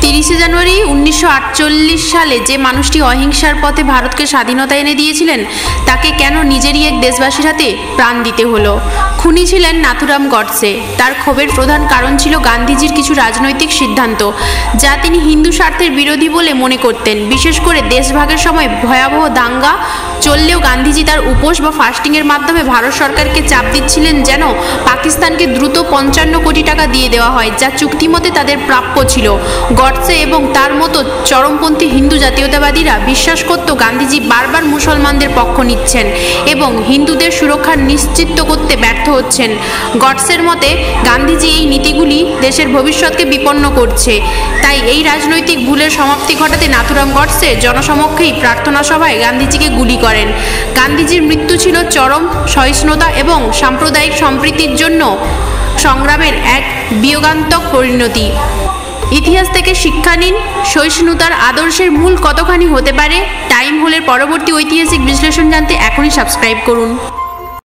30শে জানুয়ারি 1948 সালে যে মানুষটি অহিংসার পথে ভারতকে স্বাধীনতা এনে দিয়েছিলেন, তাকে কেন নিজেরই এক দেশবাসীর হাতে প্রাণ দিতে হলো? খুনি ছিলেন নাথুরাম গডসে। তার ক্ষোভের প্রধান কারণ ছিল গান্ধীজির কিছু রাজনৈতিক সিদ্ধান্ত, যা তিনি হিন্দু স্বার্থের বিরোধী বলে মনে করতেন। বিশেষ করে দেশভাগের সময় ভয়াবহ দাঙ্গা চললেও গান্ধীজি তার উপোস বা ফাস্টিংয়ের মাধ্যমে ভারত সরকারকে চাপ দিচ্ছিলেন যেন পাকিস্তানকে দ্রুত 55 কোটি টাকা দিয়ে দেওয়া হয়, যা চুক্তিমতে তাদের প্রাপ্য ছিল। গডসে এবং তার মতো চরমপন্থী হিন্দু জাতীয়তাবাদীরা বিশ্বাস করত গান্ধীজি বারবার মুসলমানদের পক্ষ নিচ্ছেন এবং হিন্দুদের সুরক্ষা নিশ্চিত করতে ব্যর্থ হচ্ছেন। গডসের মতে গান্ধীজি এই নীতিগুলি দেশের ভবিষ্যৎকে বিপন্ন করছে। তাই এই রাজনৈতিক ভুলের সমাপ্তি ঘটাতে নাথুরাম গডসে জনসমক্ষেই প্রার্থনা সভায় গান্ধীজিকে গুলি করেন। গান্ধীজির মৃত্যু ছিল চরম সহিষ্ণুতা এবং সাম্প্রদায়িক সম্প্রীতির জন্য সংগ্রামের এক বিয়োগান্তক পরিণতি। ইতিহাস থেকে শিক্ষা নিন, সহিষ্ণুতার আদর্শের মূল কতখানি হতে পারে। টাইম হোলের পরবর্তী ঐতিহাসিক বিশ্লেষণ জানতে এখনই সাবস্ক্রাইব করুন।